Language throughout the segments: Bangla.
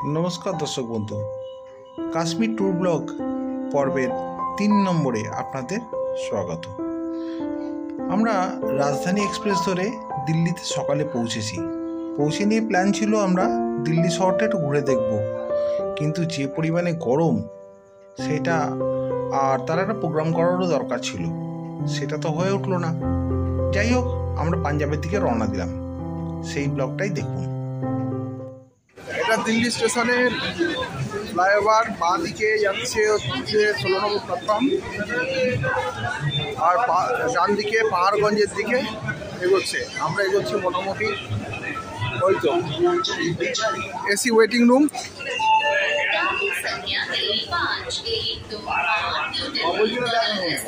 নমস্কার দর্শক বন্ধু, কাশ্মীর ট্যুর ব্লগ পর্বের 3 নম্বরে আপনাদের স্বাগত। আমরা রাজধানী এক্সপ্রেস ধরে দিল্লিতে সকালে পৌঁছে নিয়ে প্ল্যান ছিল আমরা দিল্লি শহরটা একটু ঘুরে দেখব, কিন্তু যে পরিমাণে গরম সেটা আর তার একটা প্রোগ্রাম করারও দরকার ছিল, সেটা তো হয়ে উঠলো না। যাই হোক, আমরা পাঞ্জাবের দিকে রওনা দিলাম, সেই ব্লগটাই দেখুন। এটা দিল্লি স্টেশনের ফ্লাইওভার, বাঁ দিকে যাচ্ছে হচ্ছে 16 নম্বর প্ল্যাটফর্ম, আর ডান দিকে পাহাড়গঞ্জের দিকে এগোচ্ছে। আমরা এগোচ্ছি মোটামুটি ওই তো এসি ওয়েটিং রুম।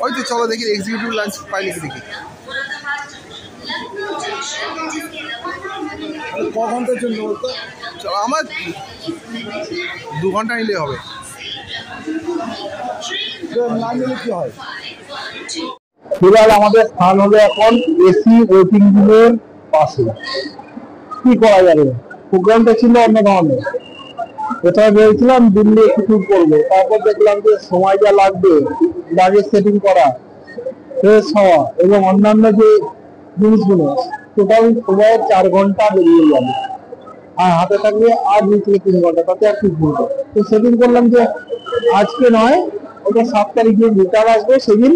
ওই তো চলো দেখি এক্সিকিউটিভ লাঞ্চ পাই নাকি দেখি। ক ঘন্টার জন্য বলতো? চলো, আমার 2 ঘন্টা নিলে হবে। না নিলে কি হয়? এবার আমাদের স্থান হলো এখন এসি ওয়েটিং রুমের পাশে। কি করা যাবে, প্রোগ্রামটা ছিল অন্য ধরনের। এটা ভেবেছিলাম দিল্লি একটু ট্যুর করবো, তারপর দেখলাম যে সময় যা লাগবে লাগেজ সেটিং করা, ফ্রেশ হওয়া এবং অন্যান্য যে জিনিসগুলো, টোটাল সময় 4 ঘন্টা বেরিয়ে যাবে। আর হাতে থাকলে আর 2 থেকে 3 ঘন্টা, তাতে আর কি ঘুরবো। তো সেদিন করলাম যে আজকে নয়, ওটা 7 তারিখে রিটার্ন আসবে, সেদিন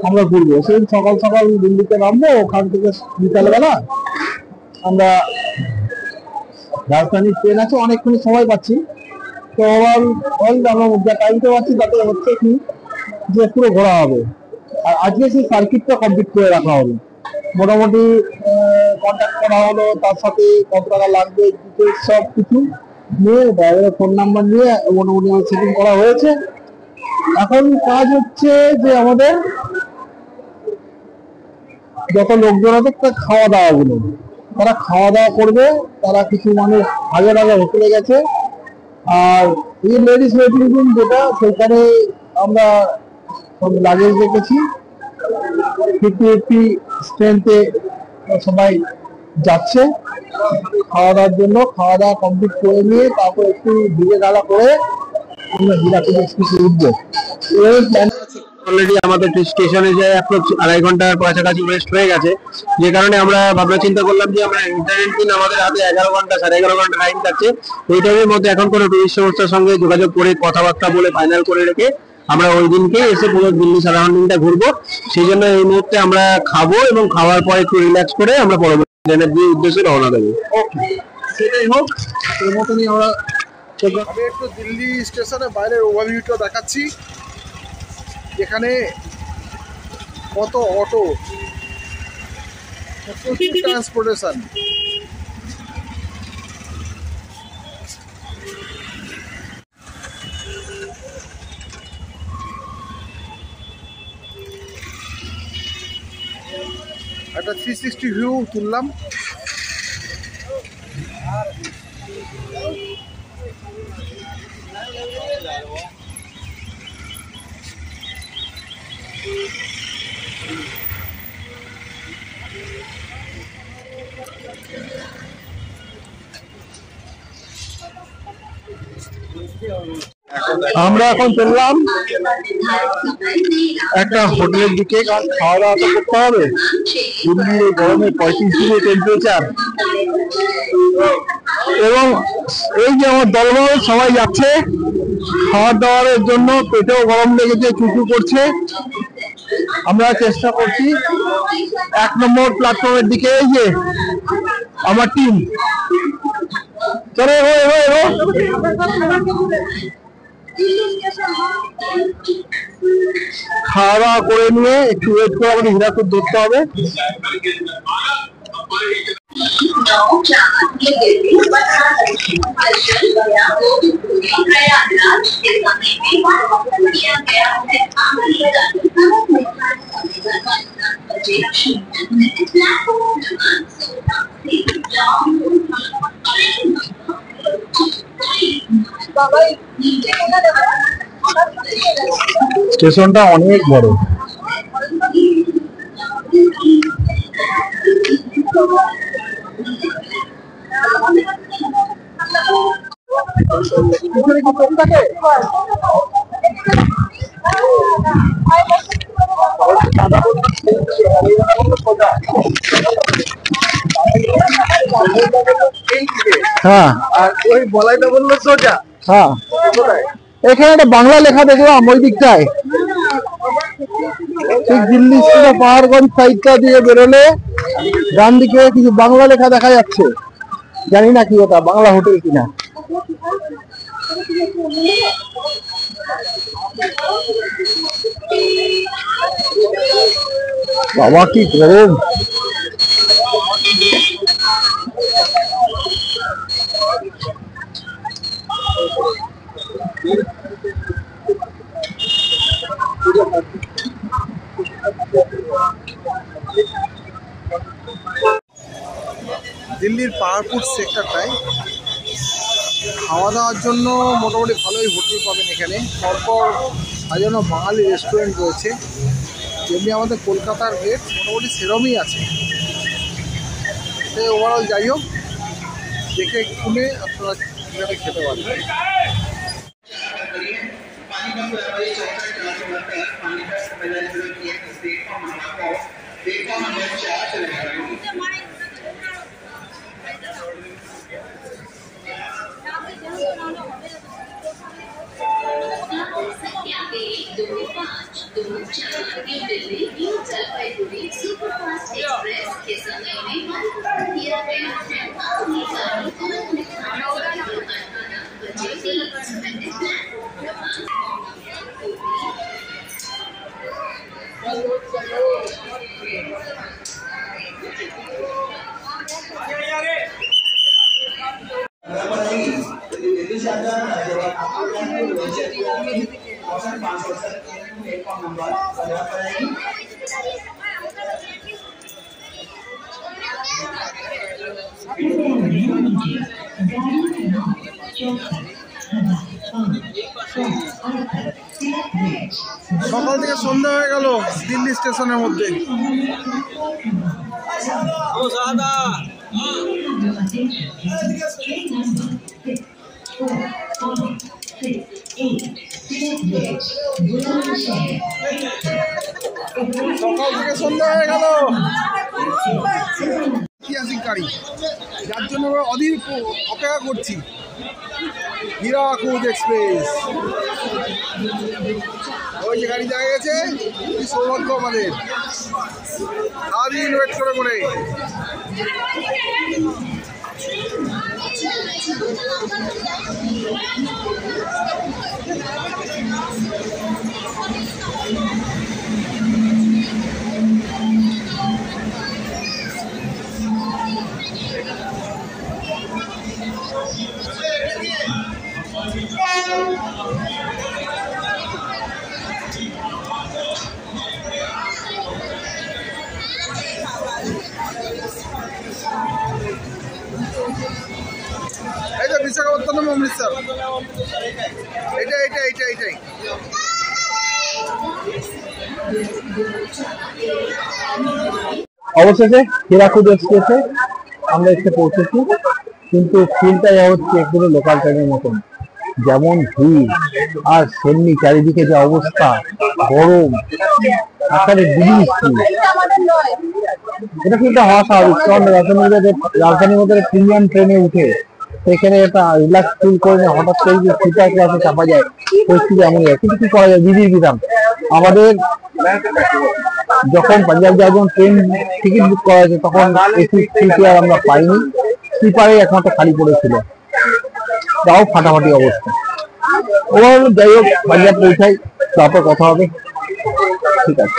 আমরা ঘুরবো। সেদিন সকাল সকাল দিল্লিতে নামবো, ওখান থেকে বিকালবেলা আমরা রাজধানীর ট্রেন আছে, অনেকক্ষণ সময় পাচ্ছি। তো আমরা যা টাইমটা পাচ্ছি তাতে হচ্ছে কি যে পুরো ঘোরা হবে। আর আজকে সেই সার্কিটটা কমপ্লিট করে রাখা হবে। মোটামুটি কন্ট্যাক্ট করা হলো, তার সাথে কত টাকা লাগবে ডিটেলস সব কিছু নিয়ে, ড্রাইভারের ফোন নাম্বার নিয়ে মোটামুটি সেটিং করা হয়েছে। এখন কাজ হচ্ছে যে আমাদের যত লোকজন আছে তার খাওয়া দাওয়া গুলো, তারা খাওয়া দাওয়া করবে। তারা কিছু মানুষ আগে হোটেলে গেছে। আর এই লেডিস ওয়েটিং রুম যেটা, সেখানে আমরা সব লাগেজ রেখেছি। 50-80 স্ট্রেন্থে সবাই যাচ্ছে খাওয়া দাওয়ার জন্য। খাওয়া দাওয়া কমপ্লিট করে নিয়ে তারপর একটু দিকে গালা করে আমরা হীরাকুদ এক্সপ্রেসে উঠবো। অলরেডি আমাদের স্টেশনে যে অ্যাপ্রক্স 2.5 ঘন্টার কাছাকাছি ওয়েস্ট হয়ে গেছে, যে কারণে আমরা ভাবনা চিন্তা করলাম যে আমরা ইন্টারনেট দিন আমাদের হাতে 11 ঘন্টা 11.5 ঘন্টা টাইম থাকছে। ওই টাইমের মধ্যে এখন কোনো টুরিস্ট সংস্থার সঙ্গে যোগাযোগ করে কথাবার্তা বলে ফাইনাল করে রেখে আমরা ওই দিনকে এসে পুরো দিল্লি সারাউন্ডিংটা ঘুরবো। সেই জন্য এই মুহূর্তে আমরা খাবো এবং খাওয়ার পরে একটু রিল্যাক্স করে আমরা পরবর্তী ট্রেনের উদ্দেশ্যে রওনা দেবো। সেটাই হোক, এর মতনই আমরা আমি একটু দিল্লি স্টেশনের বাইরের ওভারভিউটা দেখাচ্ছি। এখানে কত অটো, ট্রান্সপোর্টেশন। একটা 360 ভিউ তুললাম। আমরা এখন চললাম একটা হোটেলের দিকে, কারণ খাওয়া দাওয়া তো করতে হবে। দিল্লির এই গরমে 35 ডিগ্রি টেম্পারেচার, এবং এই যে আমার দলবল সবাই যাচ্ছে খাওয়া দাওয়ার জন্য। পেটেও গরম লেগেছে, চুচু করছে। আমরা চেষ্টা করছি 1 নম্বর প্ল্যাটফর্মের দিকে। এই যে আমার টিম, চলো খাওয়া দাওয়া করে নিয়ে একটু ওয়েট করে আমাদের হীরাকুদ ধরতে হবে। স্টেশনটা অনেক বড়। পিছনে কি কম থাকে? হ্যাঁ, আর ওই বলাইটা বললো সোজা। হ্যাঁ, এখানে একটা বাংলা লেখা দেখলাম ওই দিকটায়, ঠিক দিল্লি পাহাড়গঞ্জ সাইডটা দিয়ে বেরোলে ডান দিকে কিছু বাংলা লেখা দেখা যাচ্ছে, জানি না কি ওটা বাংলা হোটেল কিনা। বাবা কি গরম! দিল্লির পাহাড়পুর সেক্টরটায় খাওয়া দাওয়ার জন্য মোটামুটি ভালোই হোটেল পাবেন। এখানে পরপর সাজানো বাঙালি রেস্টুরেন্ট রয়েছে, যেমনি আমাদের কলকাতার রেট মোটামুটি সেরমই আছে। ওভারঅল যাই হোক, দেখে শুনে আপনারা কীভাবে খেতে পারবেন। সকাল থেকে সন্ধ্যা হয়ে গেল দিল্লি স্টেশনের মধ্যে। সকাল থেকে সন্ধ্যা হয়ে গেল। ঐতিহাসিক গাড়ি, যার জন্য আমরা অধীর অপেক্ষা করছি, হীরাকুদ এক্সপ্রেস। ওই যে গাড়ি দেখা গেছে, কি সৌভাগ্য আমাদের, সারাদিন ওয়েট করে করে। এই যে বিশাখাপত্তনম অমৃতসর, এটাই অবশেষে হীরাকুদ এক্সপ্রেসে আমরা এসে পৌঁছেছি, কিন্তু ফিলটা হচ্ছে একদম লোকাল ট্রেনের মতন, যেমন ভিড় আর সেমনি চারিদিকে যে অবস্থা, গরম, আকারে বৃষ্টি, এটা কিন্তু হওয়া স্বাভাবিক। কারণ রাজধানীর মধ্যে প্রিমিয়াম ট্রেনে উঠে সেখানে একটা রিল্যাক্স ফিল করে হঠাৎ করে যে সিটার ক্লাসে চাপা যায়, পরিস্থিতি এমন যায়। কিন্তু কি করা যায়, বিধির বিধান। আমাদের যখন পাঞ্জাব যাওয়ার ট্রেন টিকিট বুক করা হয়েছে তখন এসি সিটি আর আমরা পাইনি, স্লিপারে একমাত্র খালি পড়েছিল, তাও ফাটাফাটি অবস্থা। ওভারঅল যাই হোক, পাঞ্জাব পৌঁছাই, তারপর কথা হবে। ঠিক আছে,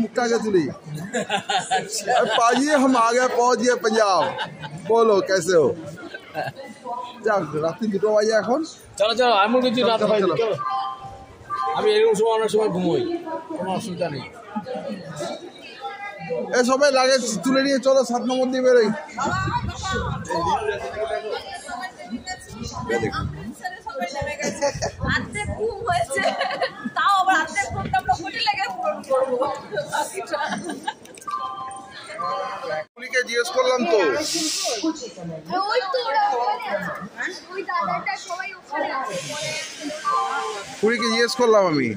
मुक्ता के तुली पाजिए, हम आ गए, पहुंच गए पंजाब। बोलो कैसे हो? যাক, রাত্রি 2টো বাজে এখন। চলো চলো, আমি কিছু রাত হয়, চলো। আমি এরকম সময় অনেক সময় ঘুমোই, কোনো অসুবিধা নেই। এ সবাই লাগেজ তুলে নিয়ে চলো, 7 নম্বর দিয়ে বেরোই। পুলিকে জিজ্ঞেস করলাম তো। পুলিকে জিজ্ঞেস করলাম আমি।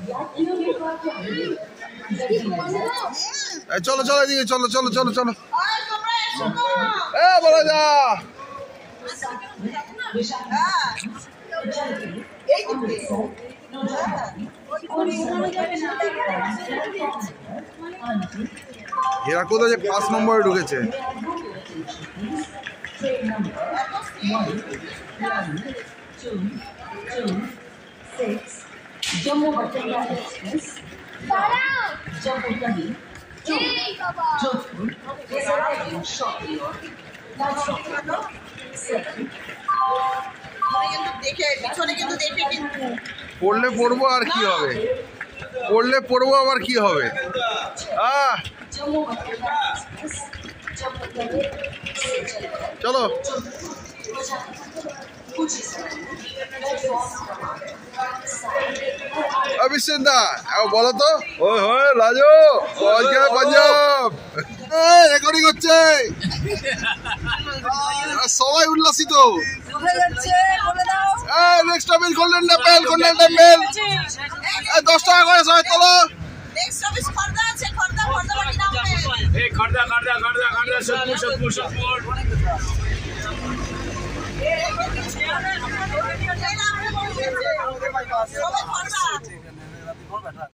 চলো চলো এদিকে চলো চলো চলো চলো। বলা যা এরা কোথায় যে 5 নম্বরে ঢুকেছে। পড়লে পড়বো আর কি হবে, পড়লে পড়বো আবার কি হবে। চলো অভিষেক দা বলো তো। ওই লাজু পাঞ্জাব রেকর্ডিং হচ্ছে, সবাই উল্লাসিত। Next office golden temple, golden temple 10 টাকা করে সবাই তোলো। নেক্সট অফিস খর্দা আছে, খর্দা বাড়ি নাম এই খর্দা সত্যপুর